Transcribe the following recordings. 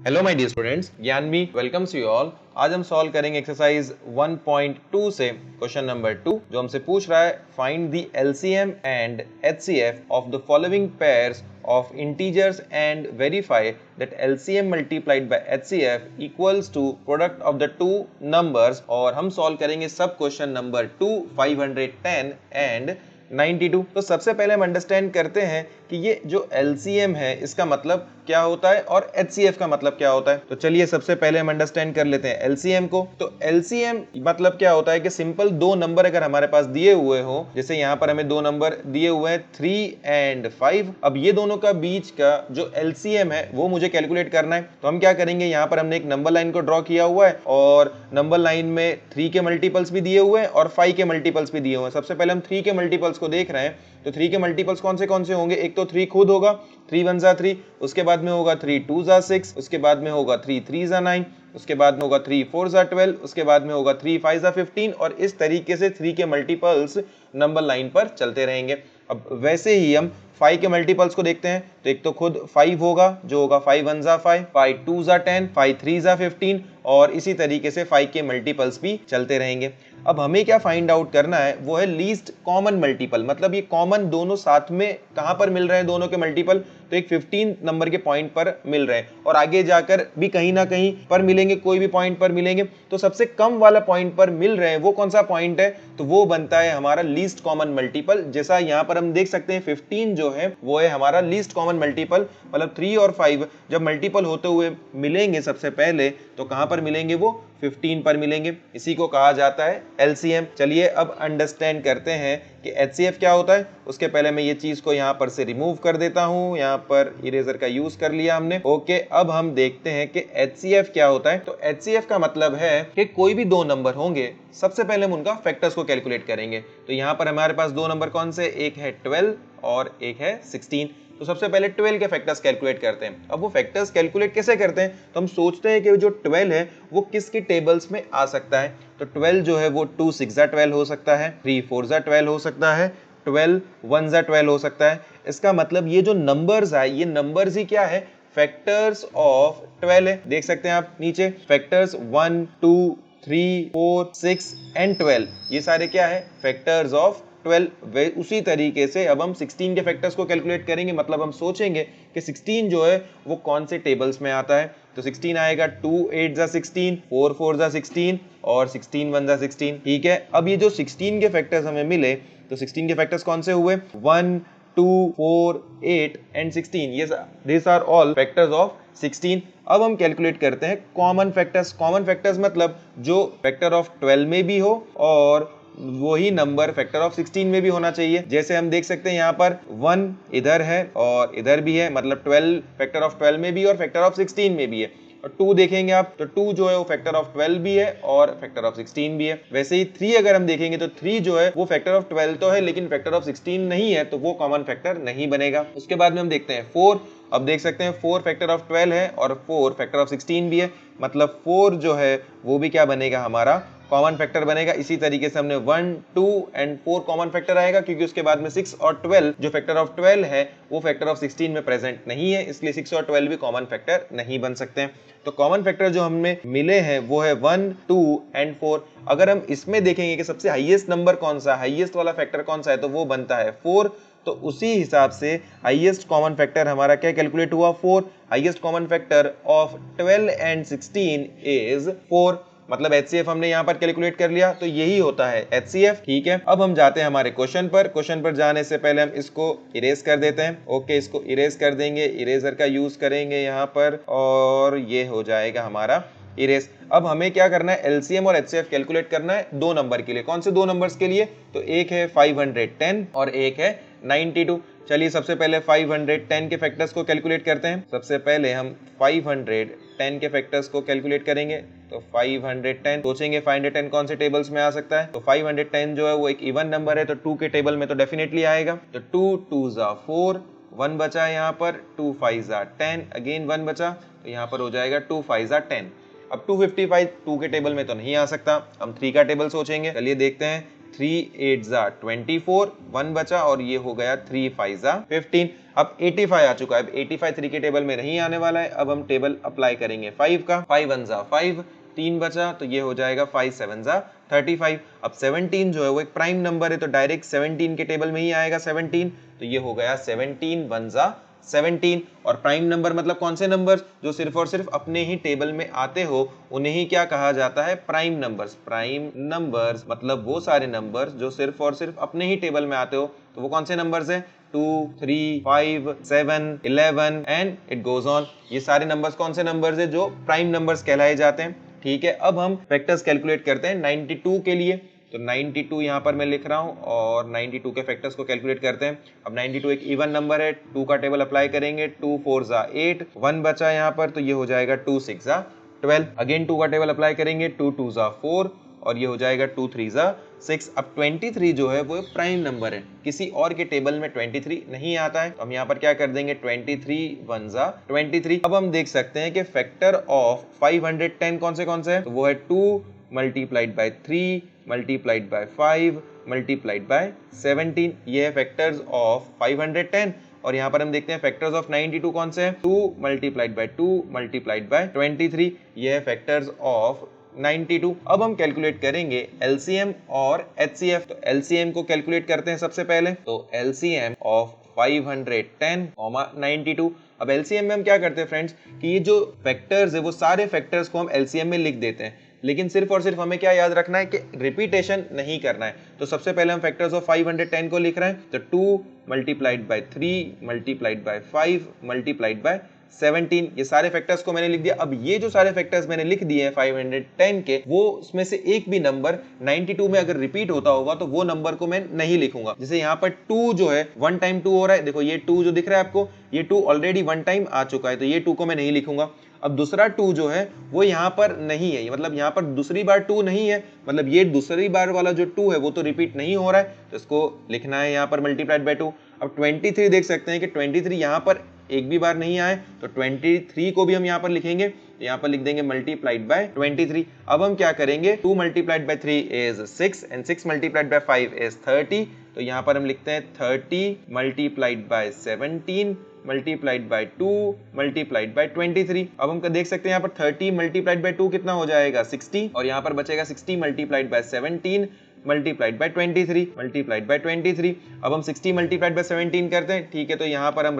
Hello my dear students, Gyanvi welcomes you all. आज हम solve करेंगे एक्सरसाइज 1.2 से क्वेश्चन नंबर 2 जो हमसे पूछ रहा है find the LCM and HCF of the following pairs of integers and verify that LCM multiplied by HCF equals to product of the two numbers। और हम सॉल्व करेंगे सब क्वेश्चन नंबर 2 510 एंड 92। तो सबसे पहले हम अंडरस्टैंड करते हैं कि ये जो LCM है इसका मतलब क्या होता है और HCF का मतलब क्या होता है। तो चलिए सबसे पहले हम अंडरस्टैंड कर लेते हैं LCM को। तो LCM मतलब क्या होता है कि सिंपल दो नंबर अगर हमारे पास दिए हुए हो, जैसे यहाँ पर हमें दो नंबर दिए हुए हैं 3 एंड 5। अब ये दोनों का बीच का जो LCM है वो मुझे कैलकुलेट करना है। तो हम क्या करेंगे, यहाँ पर हमने एक नंबर लाइन को ड्रॉ किया हुआ है और नंबर लाइन में 3 के मल्टीपल्स भी दिए हुए हैं और 5 के मल्टीपल्स भी दिए हुए हैं। सबसे पहले हम 3 के मल्टीपल्स को देख रहे हैं। तो 3 के मल्टीपल्स कौन से होंगे, एक तो 3 खुद होगा, 3 1 जा 3, उसके बाद में होगा 3 2 जा 6, उसके बाद में होगा 3 3 जा 9, उसके बाद में होगा 3 4 जा 12, उसके बाद में होगा 3 5 जा 15 और इस तरीके से 3 के मल्टीपल्स नंबर लाइन पर चलते रहेंगे। अब वैसे ही हम 5 के मल्टीपल्स को देखते हैं। तो एक तो खुद 5 होगा जो होगा 5 1 जा 5, 5 2 जा 10, 5 3 जा 15 और इसी तरीके से 5 के मल्टीपल्स भी चलते रहेंगे। अब हमें क्या फाइंड आउट करना है वो है लीस्ट कॉमन मल्टीपल, मतलब ये कॉमन दोनों साथ में कहां पर मिल रहे हैं दोनों के मल्टीपल। तो एक 15 नंबर के पॉइंट पर मिल रहे हैं और आगे जाकर भी कहीं ना कहीं पर मिलेंगे, कोई भी पॉइंट पर मिलेंगे। तो सबसे कम वाला पॉइंट पर मिल रहे हैं वो कौन सा पॉइंट है, तो वो बनता है हमारा लीस्ट कॉमन मल्टीपल। जैसा यहाँ पर हम देख सकते हैं 15 जो है वो है हमारा लीस्ट कॉमन मल्टीपल, मतलब 3 और 5 जब मल्टीपल होते हुए मिलेंगे सबसे पहले तो कहां पर मिलेंगे, वो 15 पर मिलेंगे। इसी को कहा जाता है LCM। चलिए अब अंडरस्टैंड करते हैं कि HCF क्या होता है। उसके पहले मैं ये चीज को यहाँ पर से रिमूव कर देता हूँ, यहाँ पर इरेजर का यूज कर लिया हमने। ओके, अब हम देखते हैं कि HCF क्या होता है। तो HCF का मतलब है कि कोई भी दो नंबर होंगे, सबसे पहले हम उनका फैक्टर्स को कैलकुलेट करेंगे। तो यहाँ पर हमारे पास दो नंबर कौन से, एक है 12 और एक है 16। तो सबसे पहले 12 के फैक्टर्स कैलकुलेट करते हैं। अब वो फैक्टर्स कैलकुलेट कैसे करते हैं, तो हम सोचते हैं कि जो 12 है वो किसके टेबल्स में आ सकता है। तो 12 जो है वो 2 6 जा 12 हो सकता है, 3 4 जा 12 हो सकता है, 12 1 जा 12 हो सकता है। इसका मतलब ये जो नंबर्स है ये नंबर्स ही क्या है, फैक्टर्स ऑफ 12 है। देख सकते हैं आप नीचे फैक्टर्स 1 2 3 4 6 एंड 12, ये सारे क्या है, फैक्टर्स ऑफ 12। उसी तरीके से अब हम 16 के फैक्टर्स को कैलकुलेट करेंगे। मतलब हम सोचेंगे कि 16 जो है वो कौन से टेबल्स में आता है। तो 16 आएगा 2 8 जा 16, 4 4 जा 16 और 16 1 जा 16। ठीक है, अब ये जो 16 के फैक्टर्स हमें मिले, तो 16 के फैक्टर्स कौन से हुए, 1 2 4 8 एंड 16, ये this are all factors of 16। अब हम कैलकुलेट करते हैं कॉमन फैक्टर्स। कॉमन फैक्टर्स मतलब जो फैक्टर ऑफ 12 में भी हो और वही नंबर फैक्टर ऑफ 16 में भी होना चाहिए। जैसे हम देख सकते हैं यहाँ पर 1 इधर है और इधर भी है, मतलब 12 फैक्टर ऑफ 12 में भी और फैक्टर ऑफ 16 में भी है। और 2 देखेंगे आप तो 2 जो है वो फैक्टर ऑफ 12 भी है और फैक्टर ऑफ 16 भी है। वैसे ही 3 अगर हम देखेंगे तो 3 जो है वो फैक्टर ऑफ 12 तो है लेकिन फैक्टर ऑफ 16 नहीं है, तो वो कॉमन फैक्टर नहीं बनेगा। उसके बाद में हम देखते हैं 4। अब देख सकते हैं 4 फैक्टर ऑफ 12 है और 4 फैक्टर ऑफ 16 भी है, मतलब 4 जो है वो भी क्या बनेगा, हमारा कॉमन फैक्टर बनेगा। इसी तरीके से हमने 1 2 एंड 4 कॉमन फैक्टर आएगा क्योंकि उसके बाद में 6 और 12 जो फैक्टर ऑफ 12 है वो फैक्टर ऑफ 16 में प्रेजेंट नहीं है, इसलिए 6 और 12 भी कॉमन फैक्टर नहीं बन सकते हैं। तो कॉमन फैक्टर जो हमें मिले हैं वो है 1 2 एंड 4। अगर हम इसमें देखेंगे कि सबसे हाईएस्ट नंबर कौन सा, हाईएस्ट वाला फैक्टर कौन सा है, तो वो बनता है 4। तो उसी हिसाब से हाईएस्ट कॉमन फैक्टर हमारा क्या कैलकुलेट हुआ, 4। Highest common factor of 12 and 16 is 4, मतलब HCF हमने यहाँ पर कैलकुलेट कर लिया। तो यही होता है HCF। ठीक है, अब हम जाते हैं हमारे क्वेश्चन पर। क्वेश्चन पर जाने से पहले हम इसको इरेज कर देते हैं। ओके, इसको इरेज कर देंगे, इरेजर का यूज करेंगे यहाँ पर और ये हो जाएगा हमारा इरेज। अब हमें क्या करना है, LCM और HCF कैलकुलेट करना है दो नंबर के लिए। कौन से दो नंबर्स के लिए, तो एक है 510 और एक है 92। चलिए सबसे पहले 510 के फैक्टर्स को कैलकुलेट करते हैं। सबसे पहले हम 510 के फैक्टर्स को कैलकुलेट करेंगे। तो 510 सोचेंगे 510 कौन से टेबल्स में आ सकता है, तो 510 जो है वो एक इवन नंबर है तो 2 के टेबल में तो डेफिनेटली आएगा। तो 2 2 जा 4, 1 बचा है यहाँ पर, 2 5 जा 10, अगेन 1 बचा, तो यहाँ पर हो जाएगा 2 5 जा 10। अब 255 2 के टेबल में तो नहीं आ सकता, हम 3 का टेबल सोचेंगे। चलिए देखते हैं 3 8 जा 24, 1 बचा और ये हो गया 3 5 जा 15। अब 85 आ चुका है, अब 85 3 के टेबल में नहीं आने वाला है। अब हम टेबल अप्लाई करेंगे 5 का, 5 1 जा 5, 3 बचा तो ये हो जाएगा 5 7 जा 35। अब 17 जो है वो एक प्राइम नंबर है तो डायरेक्ट 17 के टेबल में ही आएगा 17, तो ये हो गया 17 1 जा 17। और प्राइम नंबर मतलब कौन से नंबर जो सिर्फ और सिर्फ अपने ही टेबल में आते हो उन्हें ही क्या कहा जाता है, प्राइम नंबर्स। प्राइम नंबर्स मतलब वो सारे नंबर्स जो सिर्फ और सिर्फ अपने ही टेबल में आते हो, तो वो कौन से नंबर्स हैं, 2 3 5 7 11 एंड इट गोज ऑन। ये सारे नंबर्स कौन से नंबर्स है जो प्राइम नंबर्स कहलाए जाते हैं। ठीक है, अब हम फैक्टर्स कैलकुलेट करते हैं 92 के लिए। तो 92 यहाँ पर मैं लिख रहा हूँ और 92 के फैक्टर्स को कैलकुलेट करते हैं। अब 92 एक इवन नंबर है, 2 का टेबल अप्लाई करेंगे, 2 4 जा 8, 1 बचा यहाँ पर तो ये हो जाएगा 2 6 जा 12। अगेन 2 का टेबल अप्लाई करेंगे, 2 2 जा 4 और ये हो जाएगा 2 3 जा 6। अब 23 जो है वो प्राइम नंबर है, किसी और के टेबल में 23 नहीं आता है, तो हम यहाँ पर क्या कर देंगे 23 1 जा 23। अब हम देख सकते हैं कि फैक्टर ऑफ 510 कौन से है, तो वो है 2 multiplied by 3 multiplied by 5 multiplied by 17। ये है फैक्टर्स ऑफ 510। और यहाँ पर हम देखते हैं फैक्टर्स ऑफ 92 कौन से हैं, 2 मल्टीप्लाइड बाय 2 मल्टीप्लाइड बाय 23। ये है फैक्टर्स ऑफ 92। अब हम कैलकुलेट करेंगे एलसीएम और एचसीएफ। तो एलसीएम को कैलकुलेट करते हैं सबसे पहले, तो एलसीएम ऑफ 510, 92। अब एलसीएम में हम क्या करते हैं फ्रेंड्स कि ये जो फैक्टर्स है वो सारे फैक्टर्स को हम एलसीएम में लिख देते हैं, लेकिन सिर्फ और सिर्फ हमें क्या याद रखना है कि रिपीटेशन नहीं करना है। तो सबसे पहले हम फैक्टर्स ऑफ 510 को लिख रहे हैं, तो 2 multiplied by 3 multiplied by 5 multiplied by 17। ये सारे फैक्टर्स को मैंने लिख दिया। अब ये जो सारे फैक्टर्स मैंने लिख दिए हैं 510 के, वो उसमें से एक भी नंबर 92 में अगर रिपीट होता होगा तो वो नंबर को मैं नहीं लिखूंगा। जैसे यहाँ पर 2 जो है 1 टाइम 2 हो रहा है, देखो ये 2 जो दिख रहा है आपको, ये 2 ऑलरेडी 1 टाइम आ चुका है, तो ये 2 को मैं नहीं लिखूंगा। अब दूसरा 2 जो है वो यहाँ पर नहीं है, मतलब यहाँ पर दूसरी बार 2 नहीं है, मतलब ये दूसरी बार वाला जो 2 है वो तो रिपीट नहीं हो रहा है, तो इसको लिखना है यहाँ पर मल्टीप्लाइड बाय 2। अब 23 देख सकते हैं कि 23 यहाँ पर एक भी बार नहीं आए, तो 23 को भी हम यहाँ पर लिखेंगे, तो यहाँ पर लिख देंगे मल्टीप्लाइड बाय 23। अब हम क्या करेंगे, 2 multiplied by 3 is 6 and 6 multiplied by 5 is 30, तो यहाँ पर हम लिखते हैं 30 multiplied by 17 multiplied by 2 multiplied by 23। अब हम देख सकते हैं यहाँ पर 30 मल्टीप्लाइड बाय 2 कितना हो जाएगा 60, और यहाँ पर बचेगा 60 multiplied by 17 multiplied by 23 multiplied by 23। अब हम 60 मल्टीप्लाइड बाय 17 करते हैं, ठीक है, तो यहाँ पर हम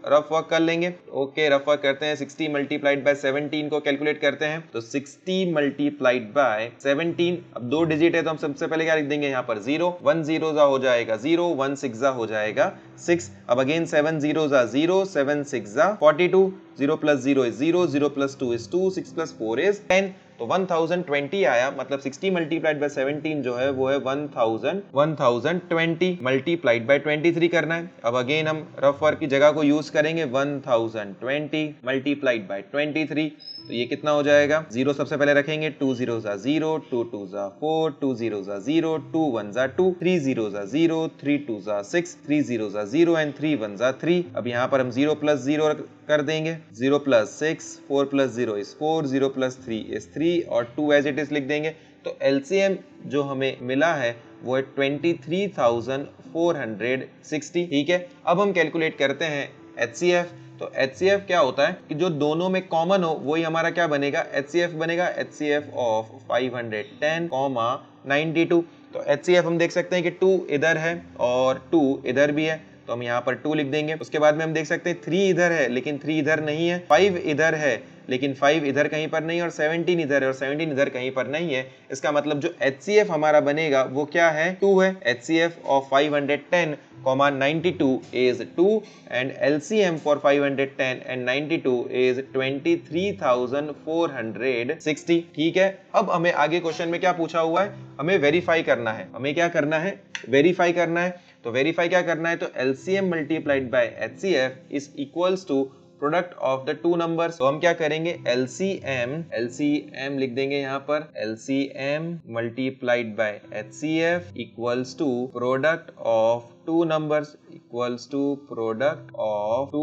रफ वर्क कर लेंगे। ओके, रफ वर्क करते हैं। 60 मल्टीप्लाइड बाय 17 को कैलकुलेट करते हैं, तो 60 मल्टीप्लाइड बाय 17, अब 2 डिजिट है तो हम सबसे पहले क्या लिख देंगे यहाँ पर 0, 1 0 जा हो जाएगा 0, 1 6 जा हो जाएगा 6। अब अगेन 7 0 जा 0, 7 6 जा 42, 0 plus 0 is 0, 0 plus 2 is 2, 6 plus 4 is 10, तो 1020 आया। मतलब 60 मल्टीप्लाइड बाय 17 जो है वो है 1020 मल्टीप्लाइड बाय 23 करना है। अब अगेन हम रफ वर्क की जगह को यूज करेंगे, 1020 मल्टीप्लाइड बाय 23, तो ये कितना हो जाएगा, 0 सबसे पहले रखेंगे, 2 0 जा 0, 2 2 जा 4, 2 0 जा 0, 2 1 जा 2, 3 0 जा 0, 3 2 जा 6, 3 0 जा 0 एंड 3 1 जा 3। अब यहाँ पर हम 0 प्लस 0 कर देंगे, 0 plus 6, 4 plus 0 is 4, 0 plus 3 is 3 और 2 एज इट इज लिख देंगे। तो एलसीएम जो हमें मिला है वो है 23,460। ठीक है, अब हम कैलकुलेट करते हैं एचसीएफ। तो एचसीएफ क्या होता है कि जो दोनों में कॉमन हो वही हमारा क्या बनेगा, एचसीएफ बनेगा, एचसीएफ ऑफ 510, 92। तो एचसीएफ हम देख सकते हैं कि 2 इधर है और 2 इधर भी है, तो हम यहाँ पर 2 लिख देंगे। उसके बाद में हम देख सकते हैं 3 इधर है लेकिन 3 इधर नहीं है, 5 इधर है लेकिन 5 इधर कहीं पर नहीं, और 17 इधर है और 17 इधर कहीं पर नहीं है। इसका मतलब जो HCF हमारा बनेगा वो क्या है, 2 है। HCF of 510, 92 is 2 and LCM for 510 and 92 is 23,460। ठीक है, अब हमें आगे क्वेश्चन में क्या पूछा हुआ है, हमें वेरीफाई करना है। हमें क्या करना है, वेरीफाई करना है। तो वेरीफाई क्या करना है, तो LCM multiplied by HCF is equals to product of the two numbers. तो हम क्या करेंगे, LCM लिख देंगे यहाँ पर, LCM multiplied by HCF equals to product of two numbers equals to product of two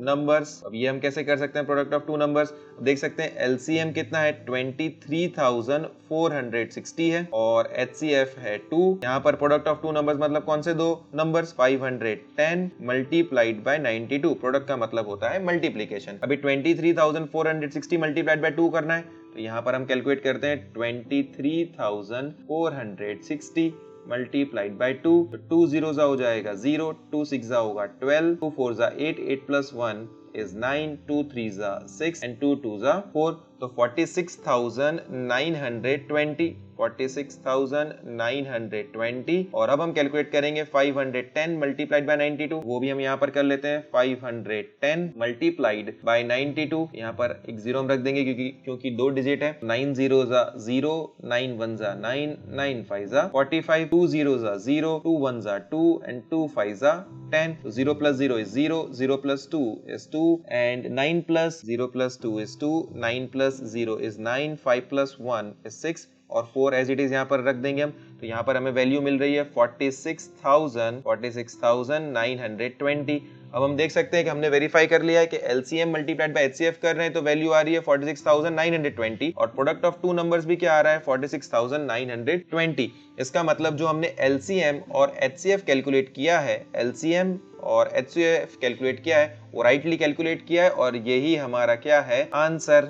numbers. अब ये हम कैसे कर सकते हैं प्रोडक्ट ऑफ टू नंबर्स? देख सकते हैं LCM कितना है 23,460 है और HCF है 2। यहाँ पर प्रोडक्ट ऑफ टू नंबर्स मतलब कौन से दो नंबर्स? 510 multiplied by 92। प्रोडक्ट का मतलब होता है मल्टीप्लीकेशन। अभी 23,460 मल्टीप्लाइड बाय 2 करना है तो यहाँ पर हम कैलकुलेट करते हैं 23,460 मल्टीप्लाइड बाय 2 तो 2 जीरो हो जाएगा 0, 2 6 होगा 12, 2 4 8, 8 प्लस 1 is 9, 2 3 6 and 2 2 4 तो 46,920 46,920 और अब हम कैलकुलेट करेंगे 510 मल्टीप्लाइड बाय 92। वो भी हम यहाँ पर कर लेते हैं 510 मल्टीप्लाइड बाय 92। यहाँ पर एक जीरो हम रख देंगे क्योंकि दो डिजिट है। 9 0 0, 9 1 9, 9 5 45, 2 0 0, 2 1 2 and 2 5 10। So 0 plus 0 is 0, 0 plus 2 is 2 and 9 plus 0 plus 2 is 2, 9 plus 0 is 9, 5 plus 1 is 6 और 4 एज इट इज यहाँ पर रख देंगे हम। तो यहाँ पर हमें वैल्यू मिल रही है 46,920। अब हम देख सकते हैं कि हमने वेरीफाई कर लिया है कि LCM मल्टीप्लाइड बाय HCF कर रहे हैं तो वैल्यू आ रही है 46,920 और प्रोडक्ट ऑफ टू नंबर्स भी क्या आ रहा है 46,920। इसका मतलब जो हमने LCM और HCF कैलकुलेट किया है, LCM और HCF कैलकुलेट किया है वो राइटली कैलकुलेट किया है और यही हमारा क्या है आंसर।